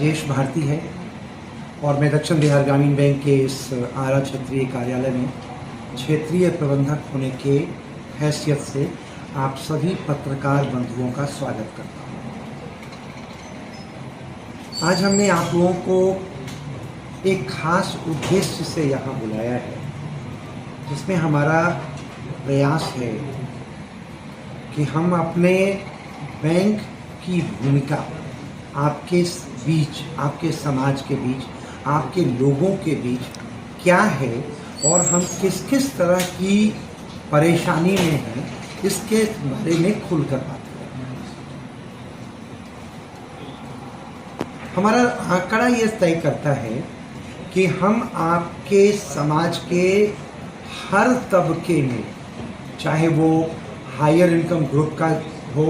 राकेश भारती है और मैं दक्षिण बिहार ग्रामीण बैंक के इस आरा क्षेत्रीय कार्यालय में क्षेत्रीय प्रबंधक होने के हैसियत से आप सभी पत्रकार बंधुओं का स्वागत करता हूँ। आज हमने आप लोगों को एक खास उद्देश्य से यहाँ बुलाया है, जिसमें हमारा प्रयास है कि हम अपने बैंक की भूमिका आपके बीच, आपके समाज के बीच, आपके लोगों के बीच क्या है और हम किस किस तरह की परेशानी में हैं, इसके बारे में खुलकर बात करें। हमारा आंकड़ा ये तय करता है कि हम आपके समाज के हर तबके में, चाहे वो हायर इनकम ग्रुप का हो,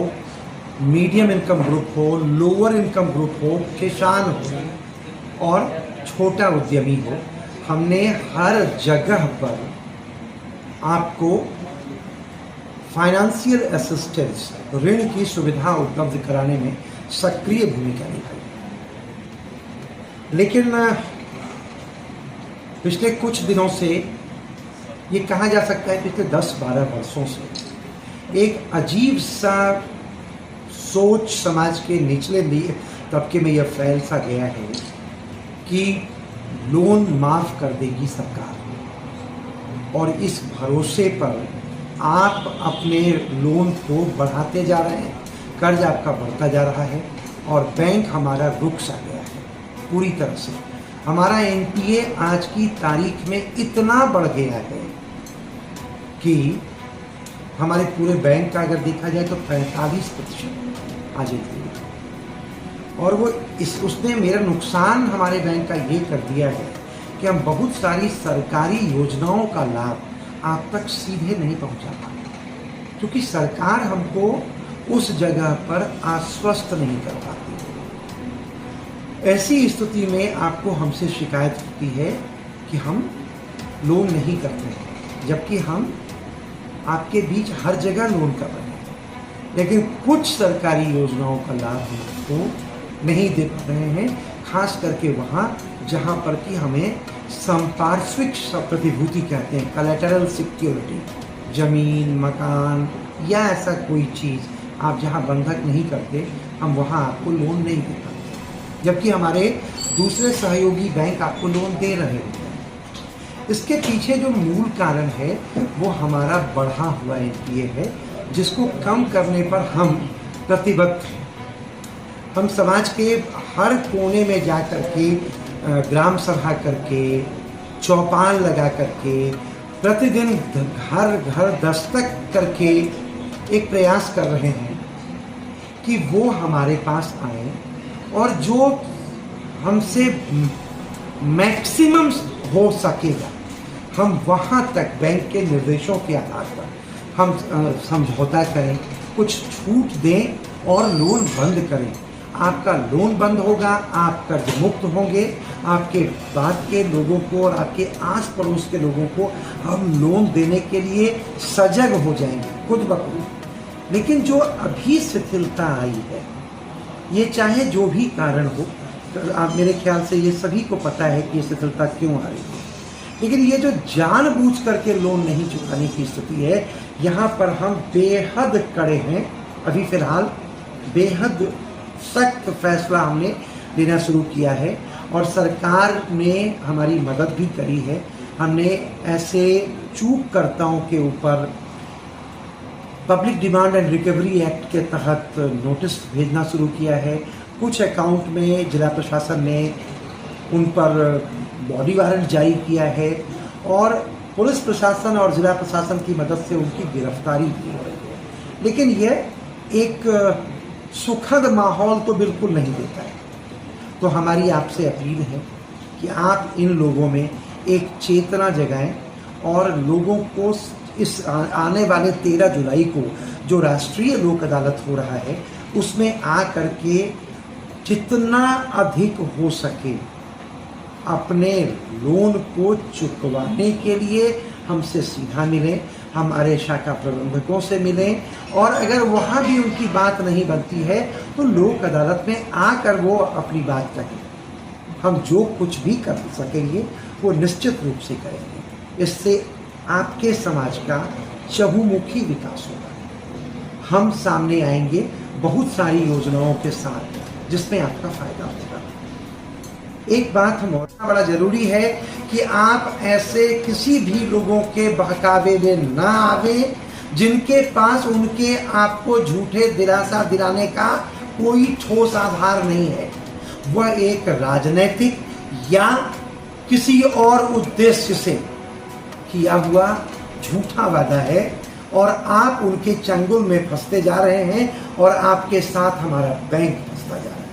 मीडियम इनकम ग्रुप हो, लोअर इनकम ग्रुप हो, किसान हो और छोटा उद्यमी हो, हमने हर जगह पर आपको फाइनेंशियल असिस्टेंस, ऋण की सुविधा उपलब्ध कराने में सक्रिय भूमिका निभाई। लेकिन पिछले कुछ दिनों से, ये कहा जा सकता है पिछले 10-12 वर्षों से, एक अजीब सा सोच समाज के निचले तबके में यह फैल सा गया है कि लोन माफ़ कर देगी सरकार, और इस भरोसे पर आप अपने लोन को बढ़ाते जा रहे हैं, कर्ज आपका बढ़ता जा रहा है और बैंक हमारा रुक सा गया है पूरी तरह से। हमारा NPA आज की तारीख में इतना बढ़ गया है कि हमारे पूरे बैंक का अगर देखा जाए तो 45% आज एक, और वो उसने मेरा नुकसान हमारे बैंक का ये कर दिया है कि हम बहुत सारी सरकारी योजनाओं का लाभ आप तक सीधे नहीं पहुंचा पाते, क्योंकि सरकार हमको उस जगह पर आश्वस्त नहीं कर पाती। ऐसी स्थिति में आपको हमसे शिकायत होती है कि हम लोन नहीं करते हैं, जबकि हम आपके बीच हर जगह लोन कर रहे हैं, लेकिन कुछ सरकारी योजनाओं का लाभ हमको नहीं दे पा रहे हैं, खास करके वहाँ जहाँ पर कि हमें संपार्श्विक प्रतिभूति कहते हैं, कलेटरल सिक्योरिटी, जमीन, मकान या ऐसा कोई चीज़ आप जहाँ बंधक नहीं करते, हम वहाँ आपको लोन नहीं दे पाते, जबकि हमारे दूसरे सहयोगी बैंक आपको लोन दे रहे होते हैं। इसके पीछे जो मूल कारण है वो हमारा बढ़ा हुआ NPA है, जिसको कम करने पर हम प्रतिबद्ध हैं। हम समाज के हर कोने में जा कर के, ग्राम सभा करके, चौपाल लगा करके, प्रतिदिन घर घर दस्तक करके एक प्रयास कर रहे हैं कि वो हमारे पास आए और जो हमसे मैक्सिमम हो सकेगा हम वहाँ तक बैंक के निर्देशों के आधार पर हम समझौता करें, कुछ छूट दें और लोन बंद करें। आपका लोन बंद होगा, आप कर्ज मुक्त होंगे, आपके बाद के लोगों को और आपके आस पड़ोस के लोगों को हम लोन देने के लिए सजग हो जाएंगे खुद ब खुद। लेकिन जो अभी शिथिलता आई है, ये चाहे जो भी कारण हो, तो आप मेरे ख्याल से ये सभी को पता है कि ये शिथिलता क्यों आ रही है, लेकिन ये जो जानबूझ करके लोन नहीं चुकाने की स्थिति है, यहाँ पर हम बेहद कड़े हैं। अभी फ़िलहाल बेहद सख्त फैसला हमने लेना शुरू किया है और सरकार ने हमारी मदद भी करी है। हमने ऐसे चूककर्ताओं के ऊपर public demand and recovery act के तहत नोटिस भेजना शुरू किया है। कुछ अकाउंट में जिला प्रशासन ने उन पर बॉडी वारंट जारी किया है और पुलिस प्रशासन और जिला प्रशासन की मदद से उनकी गिरफ्तारी भी हो रही है। लेकिन यह एक सुखद माहौल तो बिल्कुल नहीं देता है। तो हमारी आपसे अपील है कि आप इन लोगों में एक चेतना जगाएं और लोगों को इस आने वाले 13 जुलाई को जो राष्ट्रीय लोक अदालत हो रहा है, उसमें आ करके जितना अधिक हो सके अपने लोन को चुकवाने के लिए हमसे सीधा मिलें, हमारे शाखा प्रबंधकों से मिलें, और अगर वहाँ भी उनकी बात नहीं बनती है तो लोक अदालत में आकर वो अपनी बात कहें। हम जो कुछ भी कर सकेंगे वो निश्चित रूप से करेंगे। इससे आपके समाज का चहुमुखी विकास होगा। हम सामने आएंगे बहुत सारी योजनाओं के साथ जिसमें आपका फायदा होगा। एक बात हम और बड़ा जरूरी है कि आप ऐसे किसी भी लोगों के बहकावे में ना आवे जिनके पास उनके आपको झूठे दिलासा दिलाने का कोई ठोस आधार नहीं है। वह एक राजनीतिक या किसी और उद्देश्य से किया हुआ झूठा वादा है, और आप उनके चंगुल में फंसते जा रहे हैं और आपके साथ हमारा बैंक फंसता जा रहा है।